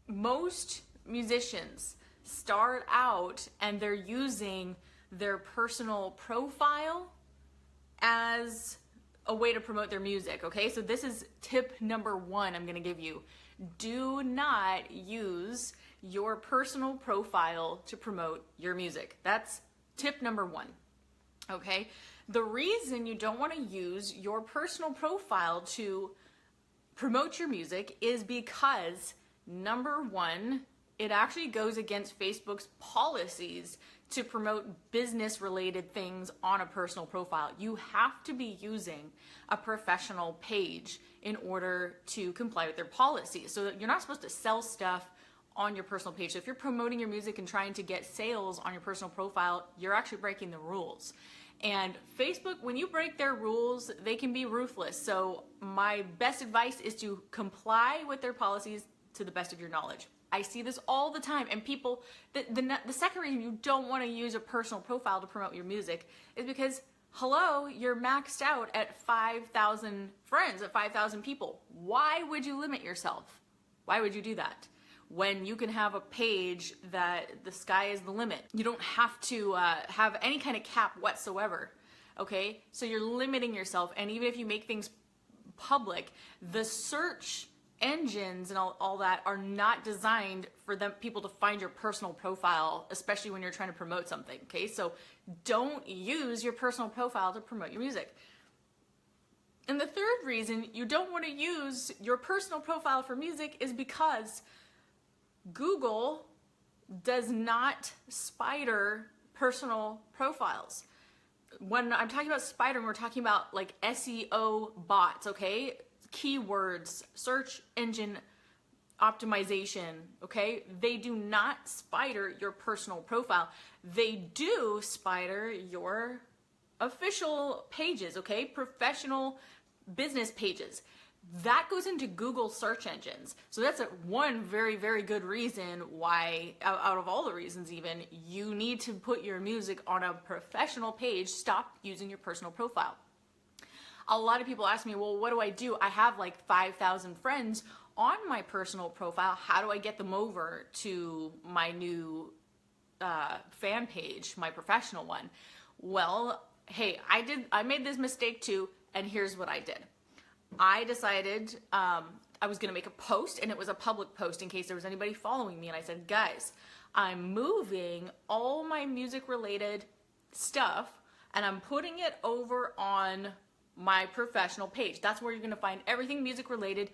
most musicians start out and they're using their personal profile as a way to promote their music, okay? So this is tip number 1 I'm gonna give you. Do not use your personal profile to promote your music. That's tip number 1, okay? The reason you don't wanna use your personal profile to promote your music is because, number 1, it actually goes against Facebook's policies to promote business-related things on a personal profile. You have to be using a professional page in order to comply with their policies. So you're not supposed to sell stuff on your personal page. So if you're promoting your music and trying to get sales on your personal profile, you're actually breaking the rules. And Facebook, when you break their rules, they can be ruthless. So my best advice is to comply with their policies to the best of your knowledge. I see this all the time, and people, the second reason you don't want to use a personal profile to promote your music is because, hello, you're maxed out at 5,000 friends, at 5,000 people. Why would you limit yourself? Why would you do that? When you can have a page that the sky is the limit. You don't have to have any kind of cap whatsoever, okay? So you're limiting yourself, and even if you make things public, the search engines and all that are not designed for people to find your personal profile, especially when you're trying to promote something, okay? So don't use your personal profile to promote your music. And the third reason you don't want to use your personal profile for music is because Google does not spider personal profiles. When I'm talking about spidering, we're talking about like SEO bots, okay? Keywords, search engine optimization, okay? They do not spider your personal profile. They do spider your official pages, okay? Professional business pages. That goes into Google search engines. So that's one very, very good reason why, out of all the reasons even, you need to put your music on a professional page. Stop using your personal profile. A lot of people ask me, well, what do I do? I have like 5,000 friends on my personal profile. How do I get them over to my new fan page, my professional one? Well, hey, I made this mistake too, and here's what I did. I decided I was going to make a post, and it was a public post in case there was anybody following me, and I said, guys, I'm moving all my music-related stuff, and I'm putting it over on my professional page. That's where you're going to find everything music-related.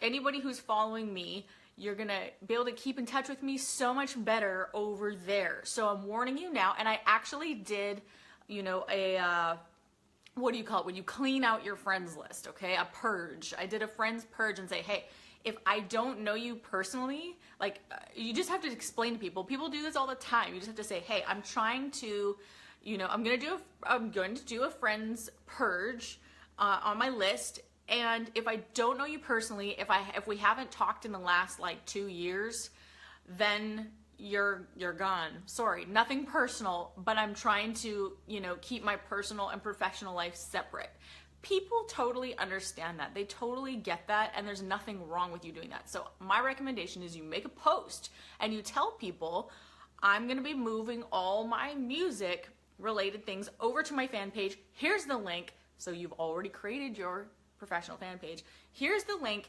Anybody who's following me, you're going to be able to keep in touch with me so much better over there. So I'm warning you now, and I actually did, what do you call it, when you clean out your friends list, okay? A purge. I did a friends purge and say, hey, if I don't know you personally, you just have to explain to people. People do this all the time. You just have to say, hey, I'm trying to, I'm going to do a friends purge on my list. And if I don't know you personally, if we haven't talked in the last 2 years, then you're gone. Sorry, nothing personal, but I'm trying to, keep my personal and professional life separate. People totally understand that. They totally get that, and there's nothing wrong with you doing that. So my recommendation is you make a post and you tell people, I'm going to be moving all my music related things over to my fan page. Here's the link. So you've already created your professional fan page. Here's the link,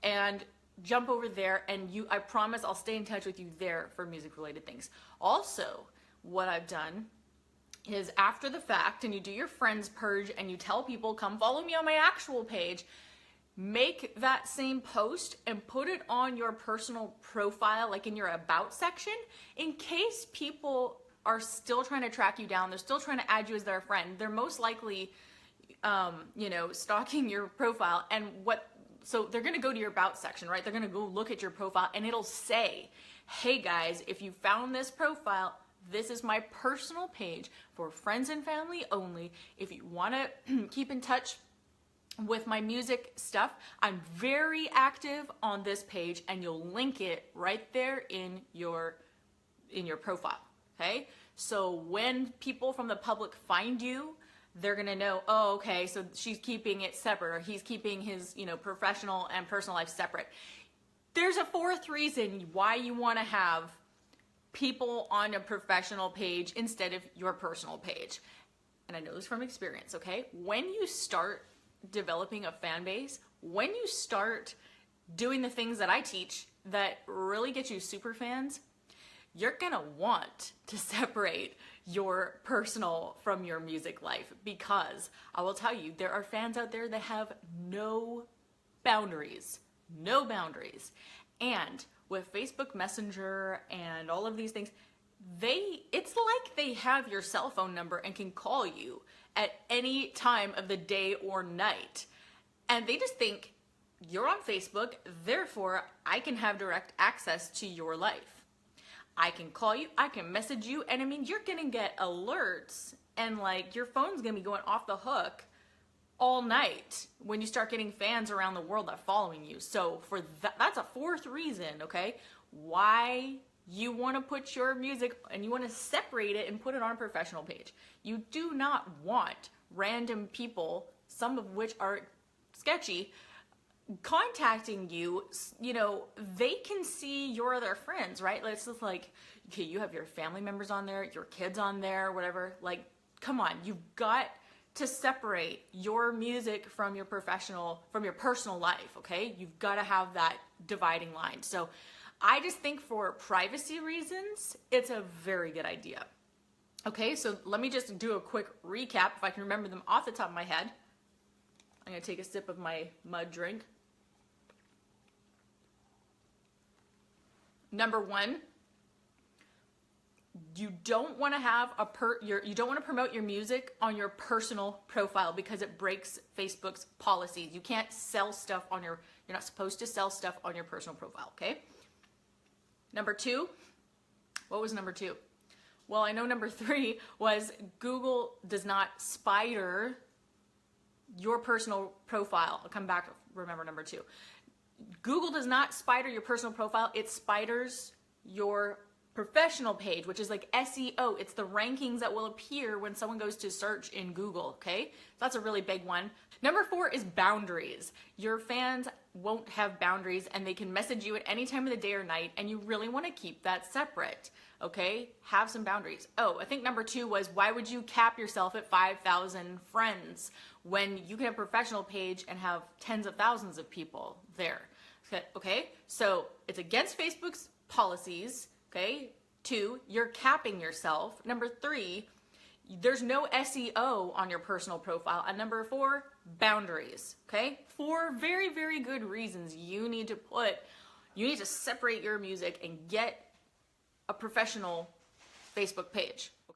and jump over there, and I promise I'll stay in touch with you there for music related things. Also, what I've done is after the fact, and you do your friends purge and you tell people, come follow me on my actual page, make that same post and put it on your personal profile, like in your about section, in case people are still trying to track you down. They're still trying to add you as their friend. They're most likely, stalking your profile, and so they're going to go to your about section, right? They're going to go look at your profile, and it'll say, hey guys, if you found this profile, this is my personal page for friends and family only. If you want to keep in touch with my music stuff, I'm very active on this page, and you'll link it right there in your profile, okay? So when people from the public find you, they're gonna know, oh, okay, so she's keeping it separate, or he's keeping his, professional and personal life separate. There's a fourth reason why you want to have people on a professional page instead of your personal page. And I know this from experience, okay? When you start developing a fan base, when you start doing the things that I teach that really get you super fans, you're gonna want to separate your personal from your music life, because I will tell you, there are fans out there that have no boundaries. No boundaries. And with Facebook Messenger and all of these things, it's like they have your cell phone number and can call you at any time of the day or night. And they just think you're on Facebook, therefore I can have direct access to your life. I can call you, I can message you, and I mean, you're gonna get alerts and like your phone's gonna be going off the hook all night when you start getting fans around the world that are following you. So for that's a fourth reason, okay, why you want to put your music and you want to separate it and put it on a professional page. You do not want random people, some of which are sketchy, contacting you. You know, they can see your other friends, right? It's just like, okay, you have your family members on there, your kids on there, whatever. Like, come on, you've got to separate your music from your personal life, okay? You've got to have that dividing line. So I just think for privacy reasons, it's a very good idea. Okay, so let me just do a quick recap if I can remember them off the top of my head. I'm gonna take a sip of my mud drink. Number one, you don't want to have you don't want to promote your music on your personal profile because it breaks Facebook's policies. You can't sell stuff on you're not supposed to sell stuff on your personal profile, okay? Number two, what was number two? Well, I know number three was Google does not spider your personal profile. I'll come back to remember number two. Google does not spider your personal profile. It spiders your professional page, which is like SEO. It's the rankings that will appear when someone goes to search in Google, okay? That's a really big one. Number four is boundaries. Your fans won't have boundaries and they can message you at any time of the day or night, and you really want to keep that separate, okay? Have some boundaries. Oh, I think number two was, why would you cap yourself at 5,000 friends when you can have a professional page and have tens of thousands of people there? Okay, so it's against Facebook's policies. Okay, two, you're capping yourself. Number three, there's no SEO on your personal profile. And number four, boundaries. Okay, four very, very good reasons you need to separate your music and get a professional Facebook page.